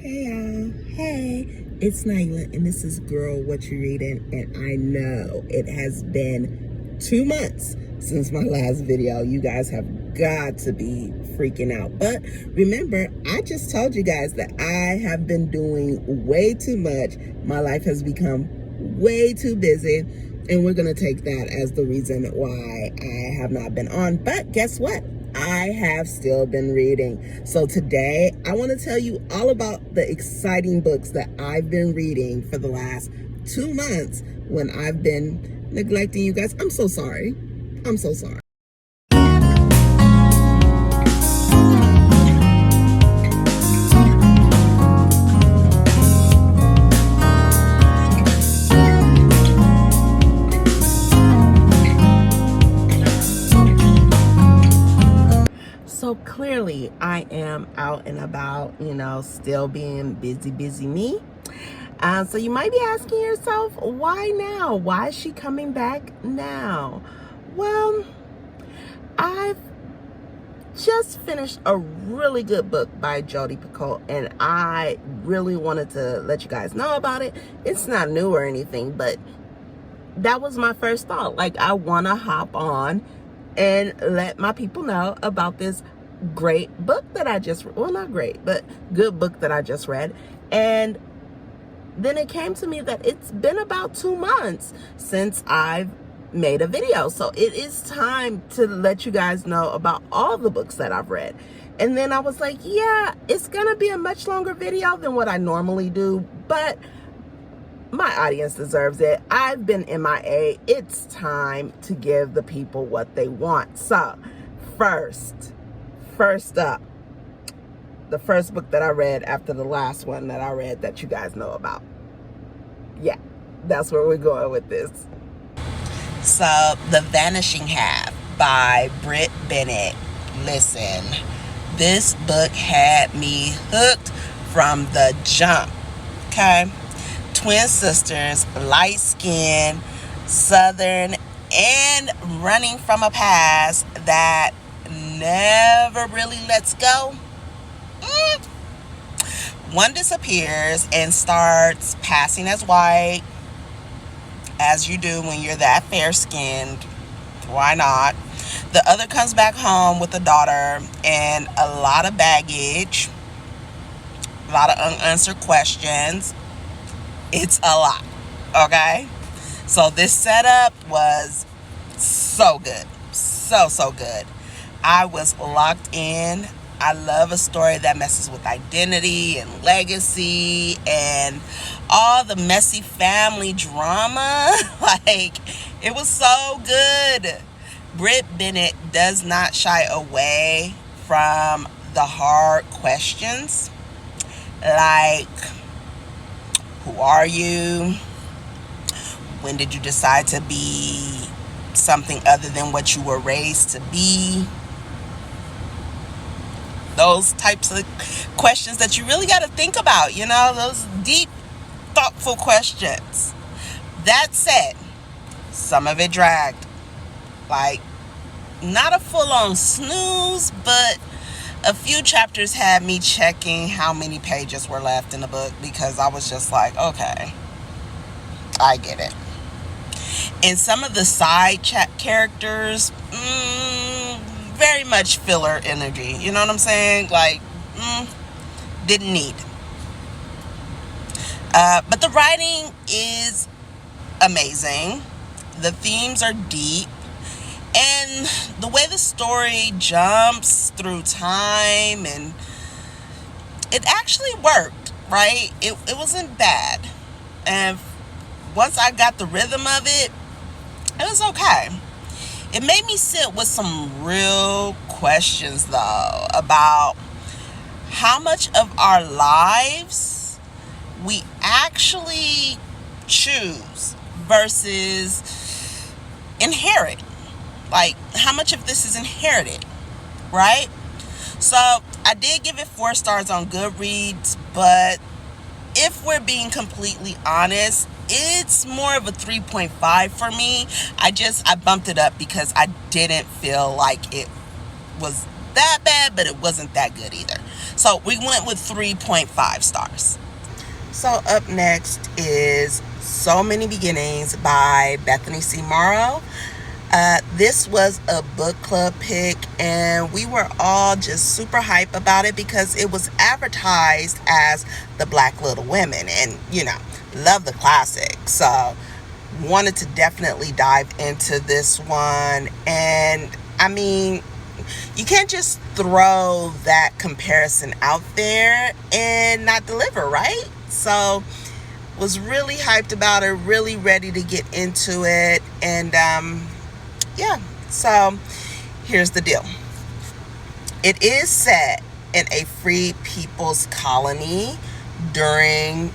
Hey y'all, hey, it's Nyla and this is Girl What You Reading, and I know it has been 2 months since my last video. You guys have got to be freaking out, but remember, I just told you guys that I have been doing way too much. My life has become way too busy, and we're gonna take that as the reason why I have not been on. But guess what? I have still been reading. So today, I want to tell you all about the exciting books that I've been reading for the last 2 months when I've been neglecting you guys. I'm so sorry. I'm so sorry. So clearly I am out and about, still being busy me. So you might be asking yourself, why now? Why is she coming back now? Well, I've just finished a really good book by Jodi Picoult, and I really wanted to let you guys know about it. It's not new or anything, but that was my first thought. Like, I want to hop on and let my people know about this great book that I just, well, not great, but good book that I just read. And then it came to me that it's been about 2 months since I've made a video. So it is time to let you guys know about all the books that I've read. And then I was like, yeah, it's gonna be a much longer video than what I normally do, but my audience deserves it. I've been MIA. It's time to give the people what they want. So first up, the first book that I read after the last one that I read that you guys know about. Yeah, that's where we're going with this. So, The Vanishing Half by Britt Bennett. Listen, this book had me hooked from the jump, okay? Twin sisters, light skin, southern, and running from a past that never really lets go. One disappears and starts passing as white, as you do when you're that fair-skinned. Why not? The other comes back home with a daughter and a lot of baggage, a lot of unanswered questions. It's a lot, okay? So this setup was so good. So good. I was locked in. I love a story that messes with identity and legacy and all the messy family drama. Like, it was so good. Britt Bennett does not shy away from the hard questions. Like, who are you? When did you decide to be something other than what you were raised to be? Those types of questions that you really got to think about, those deep, thoughtful questions. That said, some of it dragged. Like, not a full-on snooze, but a few chapters had me checking how many pages were left in the book, because I was just like, okay, I get it. And some of the side characters, very much filler energy. You know what I'm saying? Like, didn't need. But the writing is amazing. The themes are deep. And the way the story jumps through time, and it actually worked, right? It wasn't bad. And once I got the rhythm of it, it was okay. It made me sit with some real questions, though, about how much of our lives we actually choose versus inherit. Like, how much of this is inherited, right? So I did give it 4 stars on Goodreads, but if we're being completely honest, it's more of a 3.5 for me. I bumped it up because I didn't feel like it was that bad, but it wasn't that good either. So we went with 3.5 stars. So up next is So Many Beginnings by Bethany C. Morrow. This was a book club pick, and we were all just super hype about it because it was advertised as the Black Little Women, and love the classic. So wanted to definitely dive into this one. And I mean, you can't just throw that comparison out there and not deliver, right? So was really hyped about it, really ready to get into it. And yeah, so here's the deal. It is set in a free people's colony during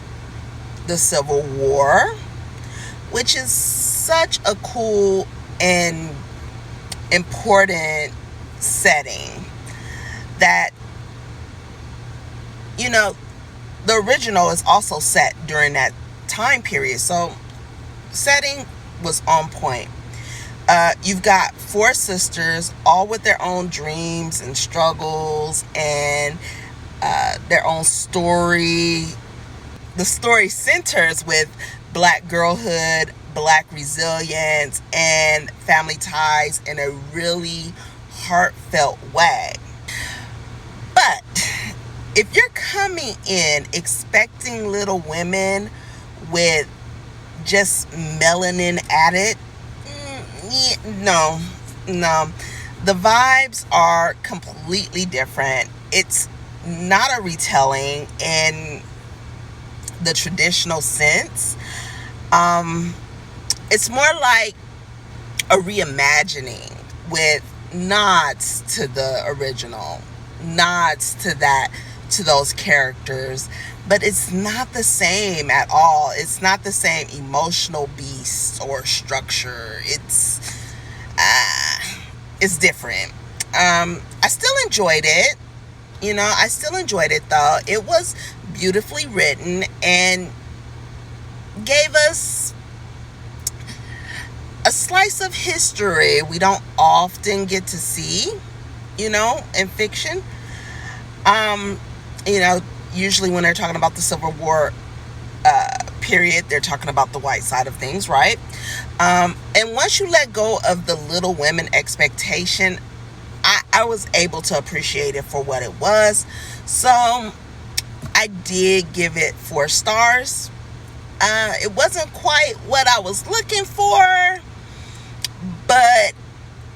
the Civil War, which is such a cool and important setting that, the original is also set during that time period. So setting was on point. You've got 4 sisters, all with their own dreams and struggles and their own story. The story centers with Black girlhood, Black resilience, and family ties in a really heartfelt way. But if you're coming in expecting Little Women with just melanin added, no. The vibes are completely different. It's not a retelling in the traditional sense. It's more like a reimagining with nods to the original, nods to those characters, but it's not the same at all. It's not the same emotional beast or structure. It's different. I still enjoyed it. I still enjoyed it though. It was beautifully written and gave us a slice of history we don't often get to see, in fiction. Usually when they're talking about the Civil War period, they're talking about the white side of things, right? And once you let go of the Little Women expectation, I was able to appreciate it for what it was. So I did give it 4 stars. It wasn't quite what I was looking for, but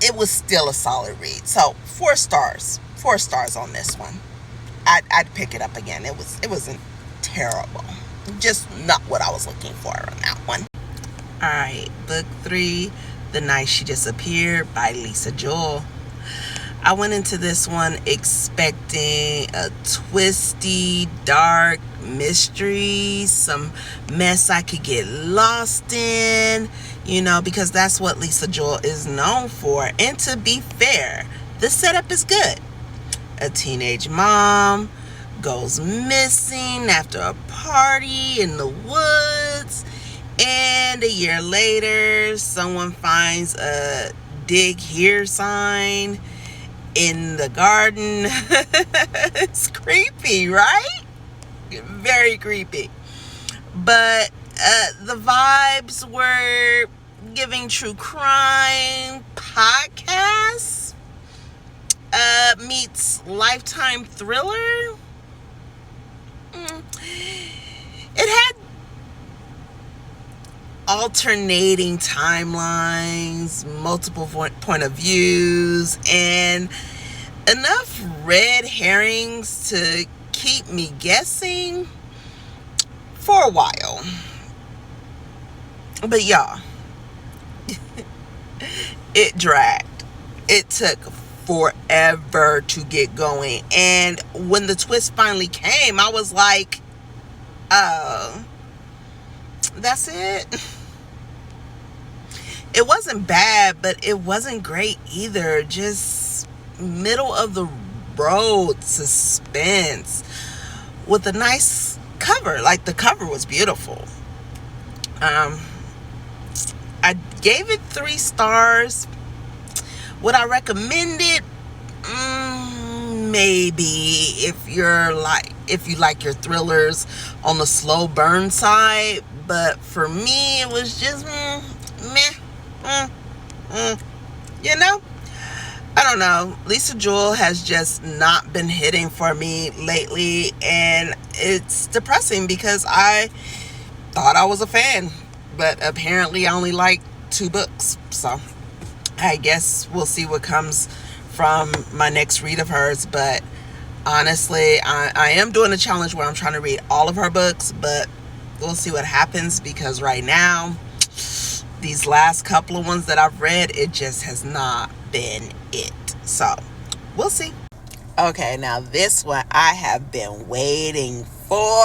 it was still a solid read. So 4 stars. 4 stars on this one. I'd pick it up again. It wasn't terrible. Just not what I was looking for on that one. Alright, book 3, The Night She Disappeared by Lisa Jewell. I went into this one expecting a twisty, dark mystery, some mess I could get lost in, because that's what Lisa Jewell is known for. And to be fair, the setup is good. A teenage mom goes missing after a party in the woods, and a year later someone finds a dig here sign in the garden. It's creepy, right? Very creepy. But the vibes were giving true crime podcasts meets Lifetime thriller. It had alternating timelines, multiple point of views, and enough red herrings to keep me guessing for a while. But y'all, it dragged. It took forever to get going, and when the twist finally came, I was like, oh, that's it. It wasn't bad, but it wasn't great either. Just middle of the road suspense with a nice cover. Like, the cover was beautiful. I gave it 3 stars. Would I recommend it? maybe if you like your thrillers on the slow burn side, but for me it was just meh. You know, I don't know. Lisa Jewell has just not been hitting for me lately, and it's depressing because I thought I was a fan, but apparently I only like 2 books. So I guess we'll see what comes from my next read of hers. But honestly, I am doing a challenge where I'm trying to read all of her books, but we'll see what happens, because right now, these last couple of ones that I've read, it just has not been it. So we'll see. Okay, now this one I have been waiting for.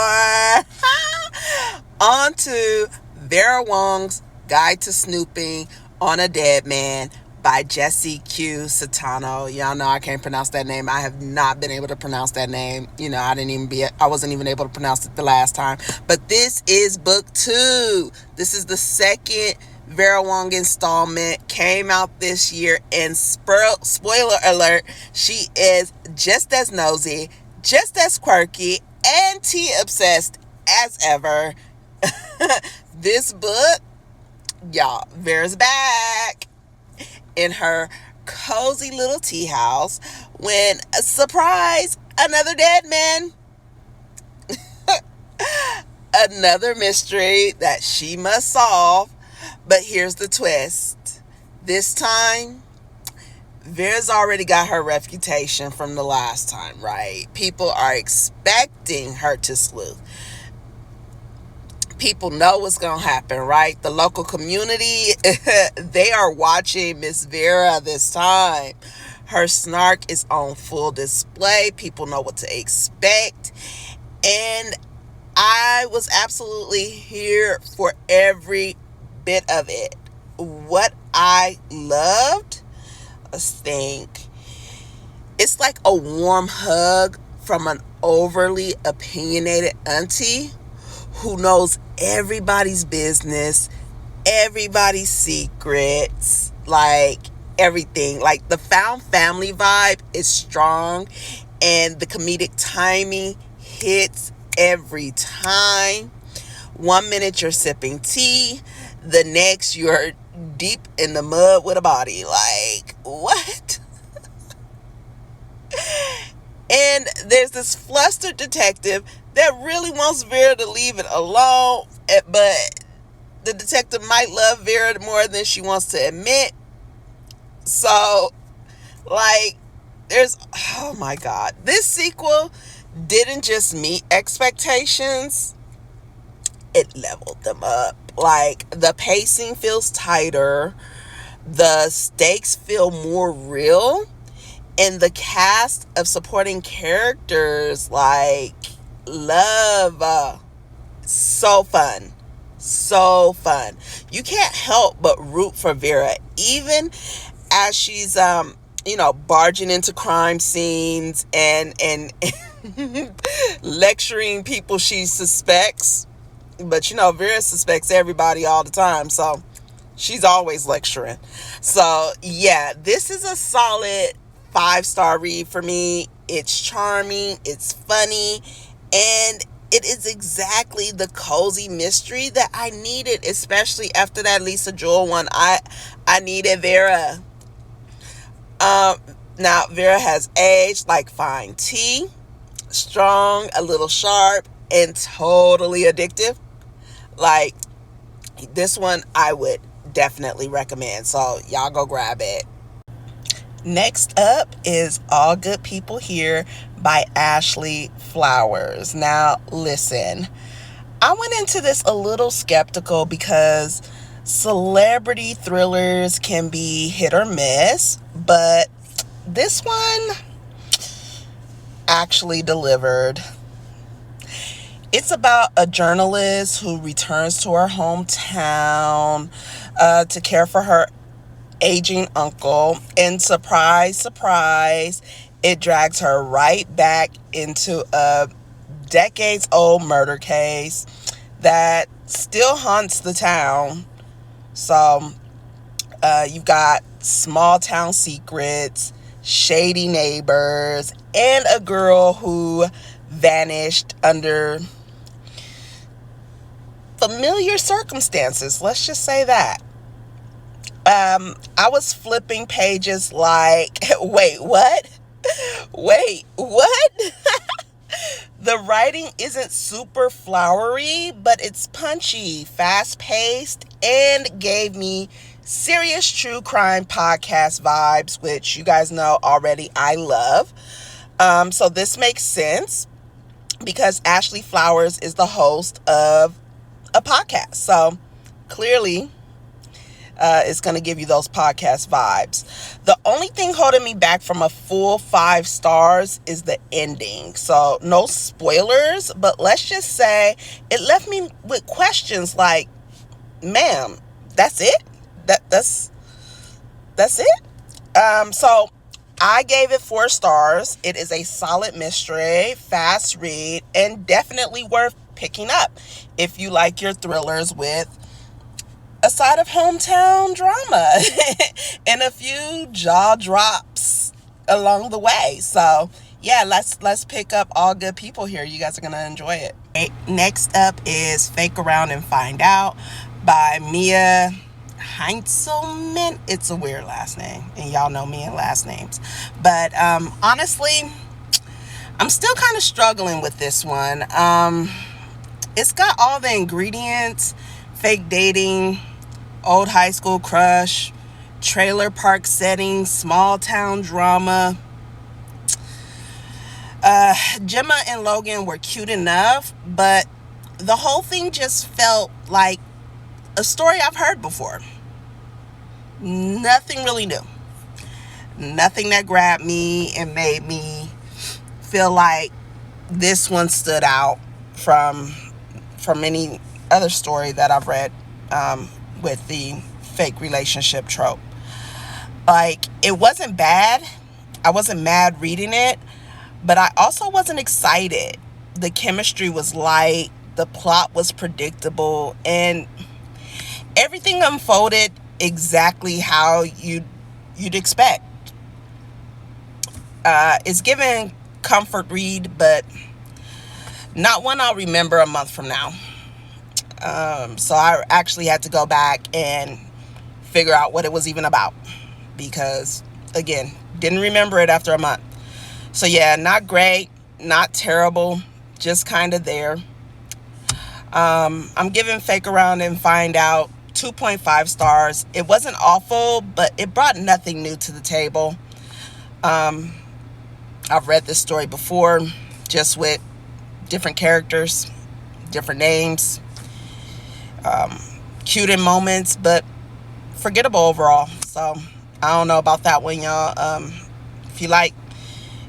On to Vera Wong's Guide to Snooping on a Dead Man by Jesse Q. Sutanto. Y'all know I can't pronounce that name. I have not been able to pronounce that name. You know, I wasn't even able to pronounce it the last time. But this is book 2. This is the second Vera Wong installment. Came out this year, and spoiler alert, she is just as nosy, just as quirky, and tea obsessed as ever. This book, y'all, Vera's back in her cozy little tea house when, surprise, another dead man. Another mystery that she must solve. But here's the twist. This time, Vera's already got her reputation from the last time, right? People are expecting her to sleuth. People know what's going to happen, right? The local community, they are watching Miss Vera this time. Her snark is on full display. People know what to expect. And I was absolutely here for every bit of it. What I loved, let's think, it's like a warm hug from an overly opinionated auntie who knows everybody's business, everybody's secrets, like everything. Like the found family vibe is strong, and the comedic timing hits every time. 1 minute you're sipping tea, the next you're deep in the mud with a body. Like, what? And there's this flustered detective that really wants Vera to leave it alone, but the detective might love Vera more than she wants to admit. So, like, oh my God, this sequel didn't just meet expectations, it leveled them up. Like, the pacing feels tighter, the stakes feel more real, and the cast of supporting characters, like, love. So fun. You can't help but root for Vera, even as she's barging into crime scenes and lecturing people she suspects. But Vera suspects everybody all the time, so she's always lecturing. So yeah, this is a solid 5-star read for me. It's charming, it's funny, and it is exactly the cozy mystery that I needed, especially after that Lisa Jewell one. I needed Vera. Now Vera has aged like fine tea, strong, a little sharp, and totally addictive. Like, this one I would definitely recommend, so y'all go grab it. Next up is All Good People Here by Ashley Flowers. Now, listen, I went into this a little skeptical because celebrity thrillers can be hit or miss, but this one actually delivered. It's about a journalist who returns to her hometown to care for her aging uncle, and surprise, it drags her right back into a decades-old murder case that still haunts the town. So you've got small town secrets, shady neighbors, and a girl who vanished under familiar circumstances. Let's just say that. I was flipping pages like, wait, what? Wait, what? The writing isn't super flowery, but it's punchy, fast-paced, and gave me serious true crime podcast vibes, which you guys know already I love. So this makes sense because Ashley Flowers is the host of a podcast. So clearly, it's going to give you those podcast vibes. The only thing holding me back from a full 5 stars is the ending. So no spoilers, but let's just say it left me with questions like, ma'am, that's it? That's it? So I gave it 4 stars. It is a solid mystery, fast read, and definitely worth picking up if you like your thrillers with a side of hometown drama and a few jaw drops along the way. So yeah, let's pick up All Good People here. You guys are gonna enjoy it. Okay, next up is Fake Around and Find Out by Mia Heinzelman. It's a weird last name, and y'all know me and last names. But honestly, I'm still kind of struggling with this one. It's got all the ingredients: fake dating, old high school crush, trailer park setting, small town drama. Gemma and Logan were cute enough, but the whole thing just felt like a story I've heard before. Nothing really new. Nothing that grabbed me and made me feel like this one stood out from any other story that I've read with the fake relationship trope. Like, it wasn't bad. I wasn't mad reading it, but I also wasn't excited. The chemistry was light, the plot was predictable, and everything unfolded exactly how you'd expect. It's given comfort read, but not one I'll remember a month from now. So I actually had to go back and figure out what it was even about, because again, didn't remember it after a month. So yeah, not great, not terrible, just kind of there. I'm giving Fake Around and Find Out 2.5 stars. It wasn't awful, but it brought nothing new to the table. I've read this story before, just with different characters, different names, cute in moments, but forgettable overall. So I don't know about that one, y'all. If you like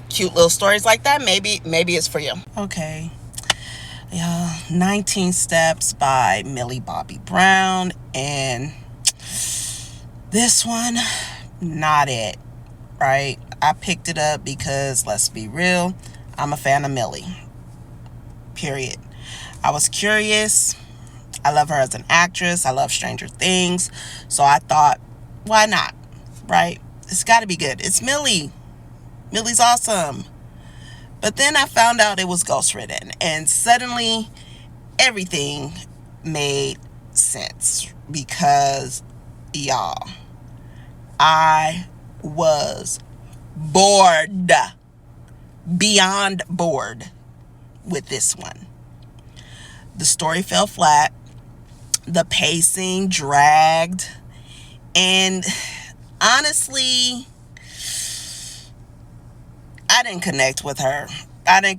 cute little stories like that, maybe it's for you. Okay. Yeah, 19 Steps by Millie Bobby Brown, and this one, not it, right? I picked it up because, let's be real, I'm a fan of Millie, period. I was curious. I love her as an actress. I love Stranger Things. So I thought, why not, right? It's got to be good. It's Millie. Millie's awesome. But then I found out it was ghostwritten, and suddenly everything made sense, because y'all, I was bored, beyond bored with this one. The story fell flat, the pacing dragged, and honestly, I didn't connect with her. I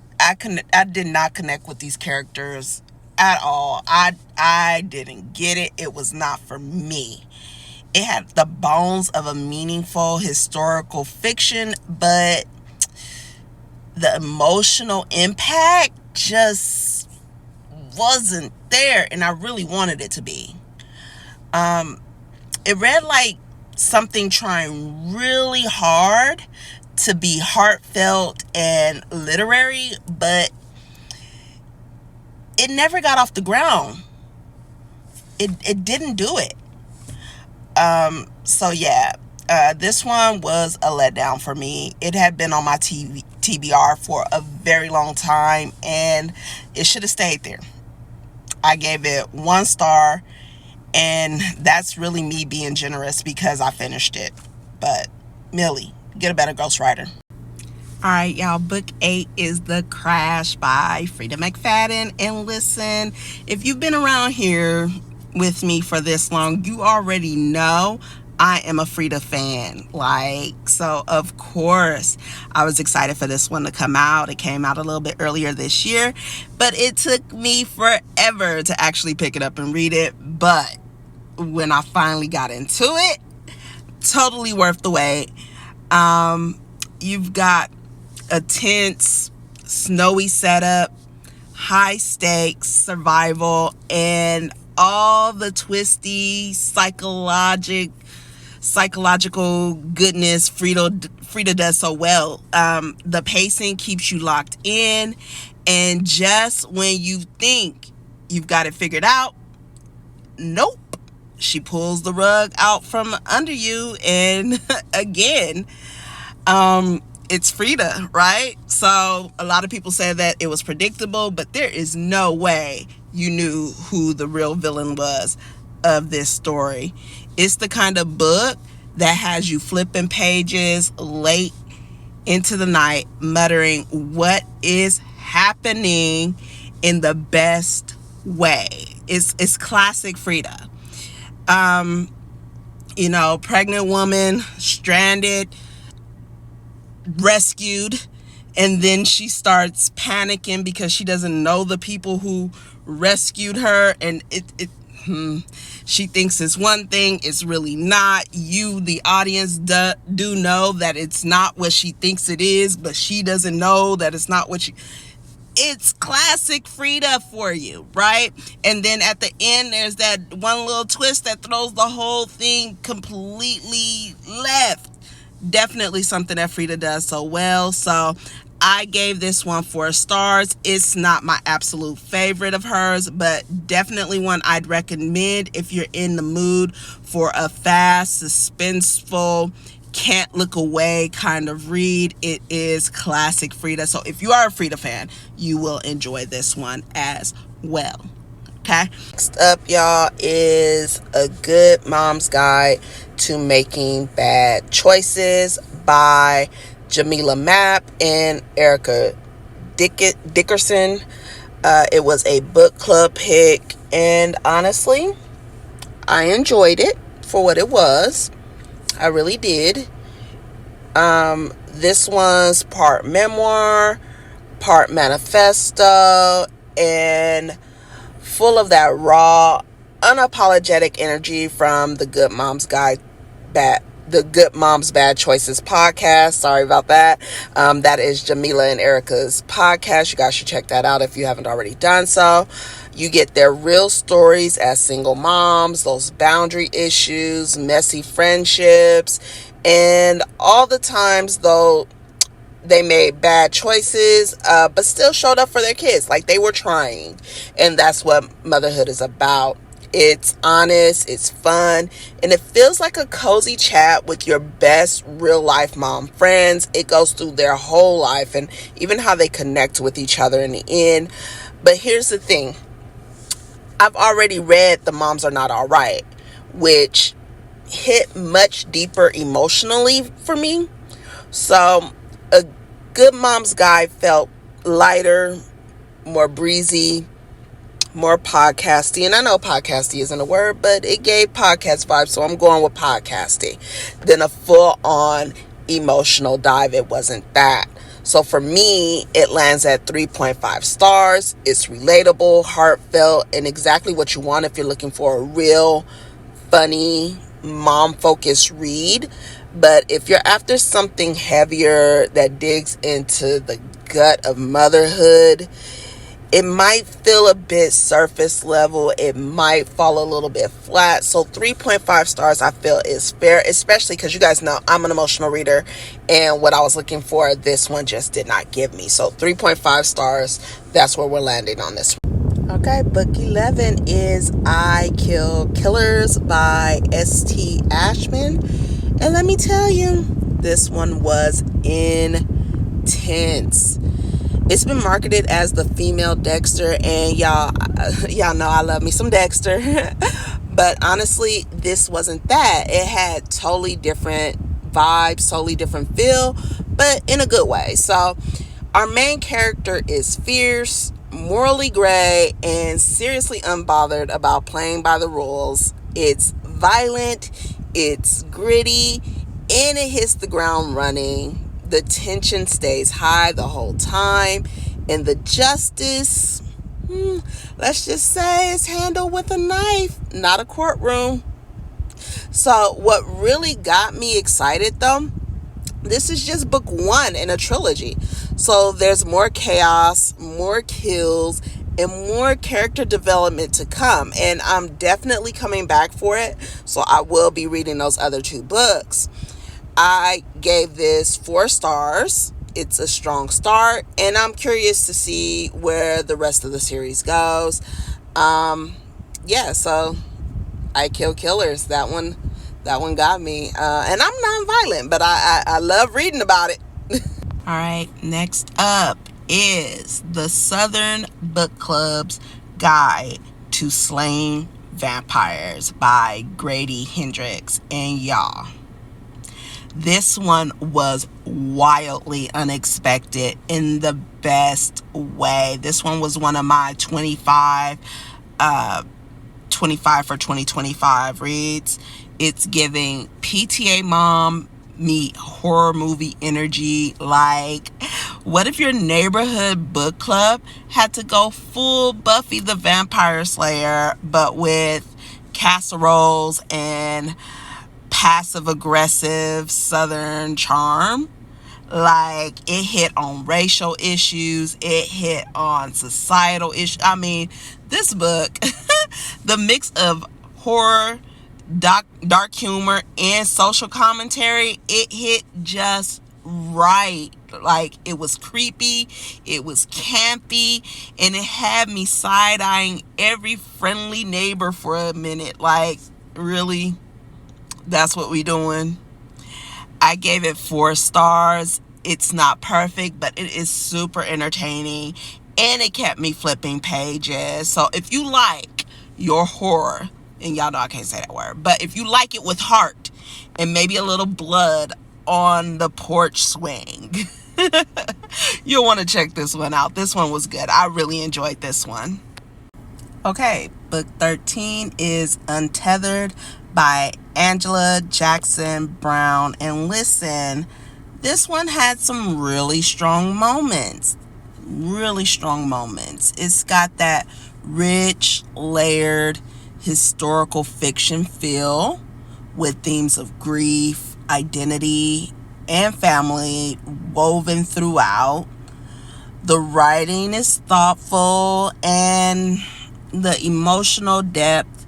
did not connect with these characters at all. I didn't get it. It was not for me. It had the bones of a meaningful historical fiction, but the emotional impact just wasn't there, and I really wanted it to be. It read like something trying really hard to be heartfelt and literary, but it never got off the ground. It didn't do it. So yeah, This one was a letdown for me. It had been on my TBR for a very long time, and it should have stayed there. I gave it 1 star, and that's really me being generous because I finished it. But Millie, get a better ghostwriter. All right, y'all, book 8 is The Crash by Freida McFadden. And listen, if you've been around here with me for this long, you already know I am a Freida fan. So of course I was excited for this one to come out. It came out a little bit earlier this year, but it took me forever to actually pick it up and read it. But when I finally got into it, totally worth the wait. You've got a tense, snowy setup, high stakes survival, and all the twisty psychological goodness Freida does so well. The pacing keeps you locked in, and just when you think you've got it figured out, nope, she pulls the rug out from under you. And again, it's Freida, right? So a lot of people said that it was predictable, but there is no way you knew who the real villain was of this story. It's the kind of book that has you flipping pages late into the night, muttering, what is happening, in the best way. It's classic Freida. Pregnant woman, stranded, rescued, and then she starts panicking because she doesn't know the people who rescued her, and she thinks it's one thing, it's really not. You, the audience, do know that it's not what she thinks it is, but she doesn't know that it's not what it's classic Freida for you, right? And then at the end, there's that one little twist that throws the whole thing completely left. Definitely something that Freida does so well. So I gave this one 4 stars. It's not my absolute favorite of hers, but definitely one I'd recommend if you're in the mood for a fast, suspenseful, can't look away kind of read. It is classic Freida. So if you are a Freida fan, you will enjoy this one as well. Okay. Next up, y'all, is A Good Mom's Guide to Making Bad Choices by Jamila Mapp and Erica Dickerson. It was a book club pick, and honestly, I enjoyed it for what it was. I really did. This one's part memoir, part manifesto, and full of that raw, unapologetic energy from the Good Mom's Bad Choices podcast. Sorry about that. That is Jamila and Erica's podcast. You guys should check that out if you haven't already done so. You get their real stories as single moms, those boundary issues, messy friendships, and all the times though they made bad choices, but still showed up for their kids. Like, they were trying. And that's what motherhood is about. It's honest, it's fun, and it feels like a cozy chat with your best real life mom friends. It goes through their whole life and even how they connect with each other in the end. But here's the thing. I've already read The Moms Are Not All Right, which hit much deeper emotionally for me. So A Good Mom's Guide felt lighter, more breezy, more podcasty. And I know podcasty isn't a word, but it gave podcast vibes, so I'm going with podcasty. Then a full-on emotional dive, it wasn't that. So for me, it lands at 3.5 stars. It's relatable, heartfelt, and exactly what you want if you're looking for a real, funny, mom-focused read. But if you're after something heavier that digs into the gut of motherhood, it might feel a bit surface level. It might fall a little bit flat. So 3.5 stars I feel is fair, especially because you guys know I'm an emotional reader, and what I was looking for, this one just did not give me. So 3.5 stars, that's where we're landing on this one. Okay, book 11 is I Kill Killers by S.T. Ashman. And let me tell you, this one was intense. It's been marketed as the female Dexter, and y'all know I love me some Dexter. But honestly, this wasn't that. It had totally different vibes, totally different feel, but in a good way. So our main character is fierce, morally gray, and seriously unbothered about playing by the rules. It's violent, it's gritty, and it hits the ground running. The tension stays high the whole time, and the justice, let's just say, is handled with a knife, not a courtroom. So what really got me excited though, this is just book 1 in a trilogy. So there's more chaos, more kills, and more character development to come. And I'm definitely coming back for it. So I will be reading those other 2 books. I gave this 4 stars. It's a strong start, and I'm curious to see where the rest of the series goes. So I Kill Killers. That one got me. And I'm non-violent, but I love reading about it. All right, next up is the Southern Book Club's Guide to Slaying Vampires by Grady Hendrix. And y'all, this one was wildly unexpected in the best way. This one was one of my 25 for 2025 reads. It's giving PTA mom meet horror movie energy. Like, what if your neighborhood book club had to go full Buffy the Vampire Slayer, but with casseroles and passive aggressive Southern charm? Like, it hit on racial issues, it hit on societal issues. I mean, this book, the mix of horror, dark humor, and social commentary, it hit just right. Like, it was creepy, it was campy, and it had me side-eyeing every friendly neighbor for a minute. Like, really? That's what we doing? I gave it 4 stars. It's not perfect, but it is super entertaining, and it kept me flipping pages. So if you like your horror, and y'all know I can't say that word, but if you like it with heart and maybe a little blood on the porch swing, you'll want to check this one out. This one was good. I really enjoyed this one. Okay, book 13 is Untethered by Angela Jackson Brown. And listen, this one had some really strong moments. It's got that rich, layered historical fiction feel with themes of grief, identity, and family woven throughout. The writing is thoughtful, and the emotional depth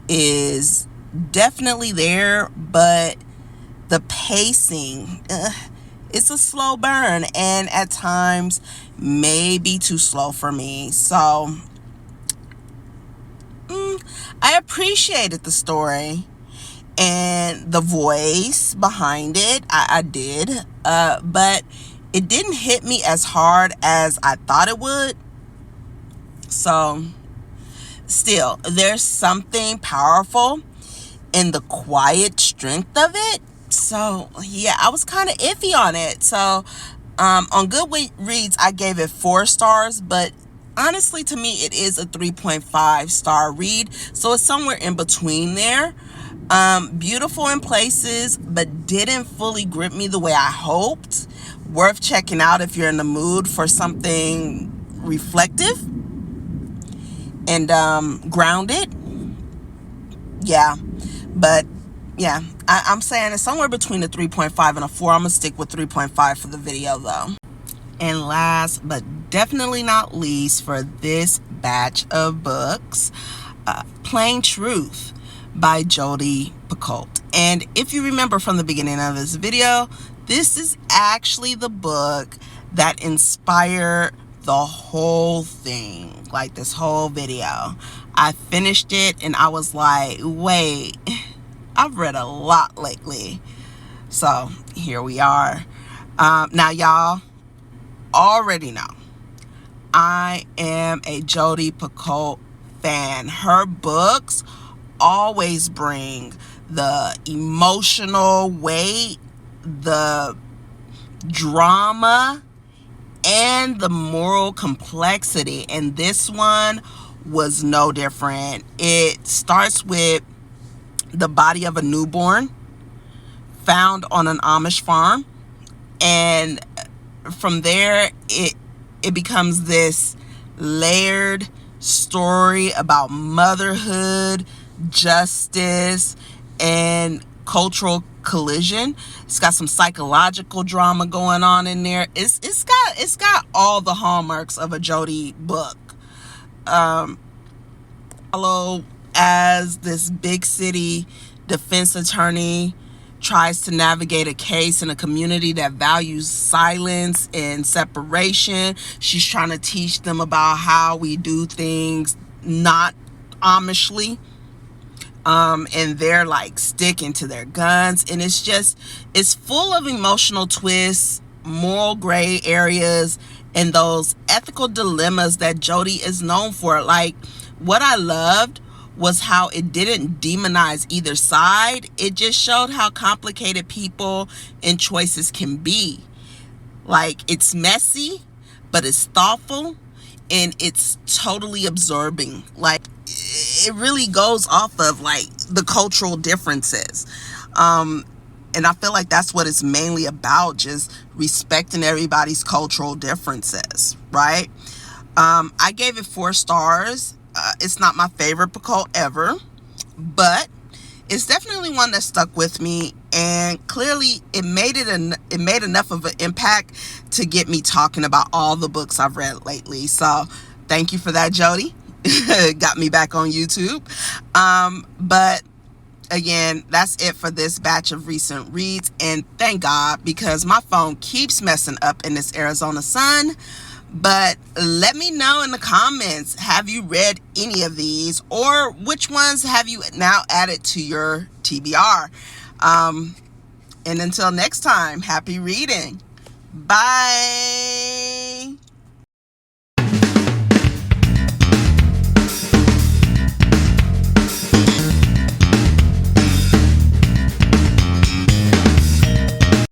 is definitely there, but the pacing, it's a slow burn, and at times maybe too slow for me. So I appreciated the story and the voice behind it. I did, but it didn't hit me as hard as I thought it would. So still, there's something powerful in the quiet strength of it. So yeah, I was kind of iffy on it. So on Goodreads, I gave it 4 stars, but honestly, to me, it is a 3.5 star read. So it's somewhere in between there. Beautiful in places, but didn't fully grip me the way I hoped. Worth checking out if you're in the mood for something reflective and grounded. Yeah, but yeah, I'm saying it's somewhere between a 3.5 and a 4. I'm gonna stick with 3.5 for the video though. And last but definitely not least for this batch of books, Plain Truth by Jodi Picoult. And if you remember from the beginning of this video, this is actually the book that inspired the whole thing, like this whole video. I finished it and I was like, wait, I've read a lot lately, So here we are. Now y'all already know I am a Jodi Picoult fan. Her books always bring the emotional weight, the drama, and the moral complexity, and this one was no different. It starts with the body of a newborn found on an Amish farm, and from there it becomes this layered story about motherhood, justice, and cultural collision. It's got some psychological drama going on in there. It's got all the hallmarks of a Jodi book. Follow as this big city defense attorney tries to navigate a case in a community that values silence and separation. She's trying to teach them about how we do things not Amishly. And they're like sticking to their guns, and it's full of emotional twists, moral gray areas, and those ethical dilemmas that Jodi is known for. Like, what I loved was how it didn't demonize either side. It just showed how complicated people and choices can be. Like, it's messy, but it's thoughtful, and it's totally absorbing. Like, it really goes off of like the cultural differences, and I feel like that's what it's mainly about, just respecting everybody's cultural differences, right? I gave it 4 stars. It's not my favorite Picoult ever, but it's definitely one that stuck with me, and clearly it made enough of an impact to get me talking about all the books I've read lately. So thank you for that, Jodi. Got me back on YouTube. But again, that's it for this batch of recent reads, and thank God, because my phone keeps messing up in this Arizona sun. But let me know in the comments, have you read any of these, or which ones have you now added to your TBR? And until next time, happy reading. Bye.